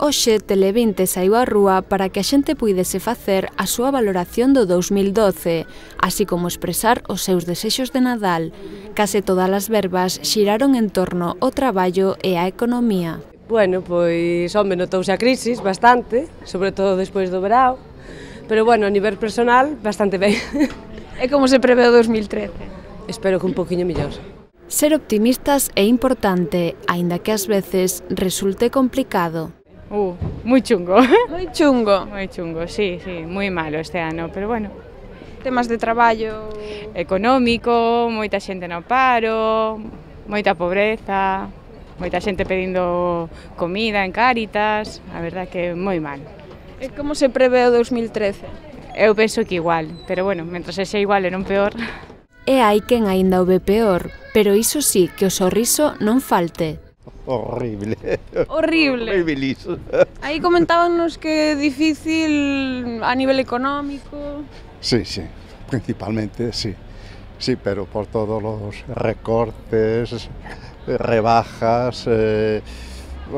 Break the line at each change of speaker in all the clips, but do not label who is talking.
Hoxe Tele20 saiu á rúa para que a xente puidese facer a súa valoración do 2012, así como expresar os seus desexos de Nadal. Case todas as verbas xiraron en torno ao traballo e á economía.
Bueno, pois, home, notouse a crisis bastante, sobre todo despois do verao, pero, bueno, a nivel personal, bastante ben.
E como se prevé o 2013?
Espero que un poquinho mellor.
Ser optimistas é importante, aínda que ás veces resulte complicado.
Moi chungo.
Moi chungo.
Moi chungo, sí, moi malo este ano, pero bueno.
Temas de traballo...
Económico, moita xente no paro, moita pobreza, moita xente pedindo comida en Cáritas, a verdad que moi mal.
E como se prevé o 2013?
Eu penso que igual, pero bueno, mentre sexa igual e non peor.
E hai quen aínda o ve peor, pero iso sí, que o sorriso non falte.
Horrible.
Horrible.
Horribilis.
Aí comentábanos que é difícil a nivel económico.
Sí, principalmente sí. Sí, pero por todos los recortes, rebajas,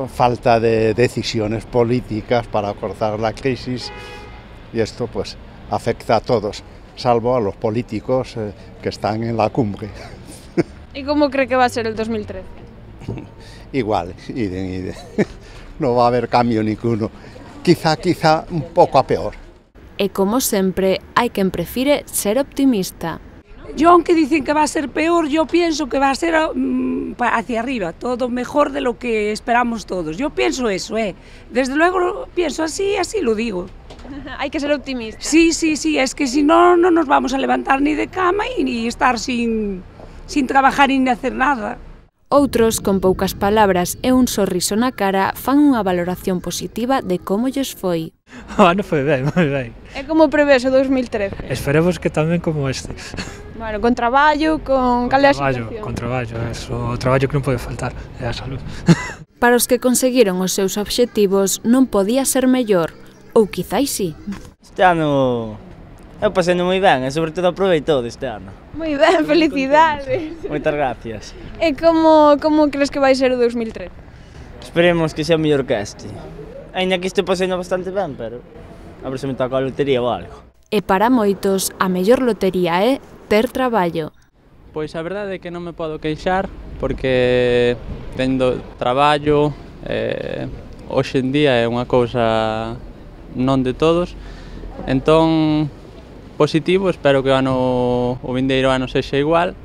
falta de decisiones políticas para cortar la crisis, y esto pues afecta a todos, salvo a los políticos que están en la cumbre.
¿Y cómo cree que va a ser el 2013?
Igual, idem. No va a haber cambio ninguno. Quizá un poco a peor.
E como sempre, hai quen prefire ser optimista.
Yo, aunque dicen que va a ser peor, yo pienso que va a ser hacia arriba, todo mejor de lo que esperamos todos. Yo pienso eso, Desde luego pienso así lo digo.
Hay que ser optimista.
Sí, es que si no, no nos vamos a levantar ni de cama y ni estar sin trabajar ni hacer nada.
Outros, con poucas palabras e un sorriso na cara, fan unha valoración positiva de como lles foi.
O ano foi ben, moi ben.
E como prevés o 2013?
Esperemos que tamén como este.
Bueno, con traballo, con cal é a situación?
Con traballo, o traballo que non pode faltar, é a salud.
Para os que conseguiron os seus obxectivos non podía ser mellor, ou quizáis sí.
Este ano eu pasei moi ben e sobre todo aproveitou deste ano.
Moi ben, felicidades.
Moitas gracias.
E como crees que vai ser o 2013?
Esperemos que sea mellor que este. Ainda que este pasei bastante ben, pero a ver se me toca a lotería ou algo.
E para moitos, a mellor lotería é ter traballo.
Pois a verdade é que non me podo queixar porque tendo traballo, hoxe en día é unha cousa non de todos, entón positivo, espero que o vindeiro ano sexa igual,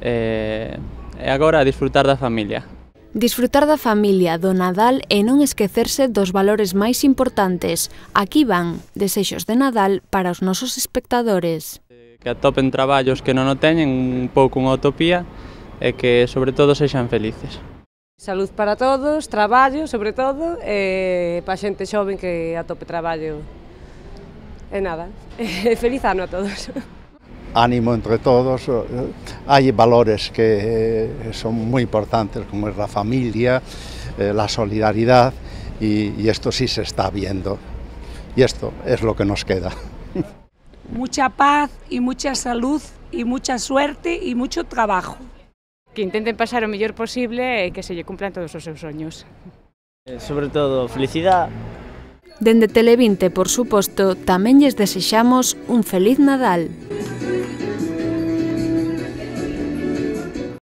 e agora a disfrutar da familia.
Disfrutar da familia, do Nadal e non esquecerse dos valores máis importantes. Aquí van desexos de Nadal para os nosos espectadores.
Que atopen traballos que non o teñen, un pouco unha utopía, e que sobre todo sexan felices.
Salud para todos, traballo sobre todo, e para a xente xoven que atope traballo. E nada, feliz ano a todos.
Ánimo entre todos. Hay valores que son muy importantes, como es la familia, la solidaridad, y esto sí se está viendo. Y esto es lo que nos queda.
Mucha paz y mucha salud y mucha suerte y mucho trabajo.
Que intenten pasar o mellor posible e que se lle cumplan todos os seus soños.
Sobre todo, felicidade.
Dende Tele20, por suposto, tamén lles desexamos un feliz Nadal.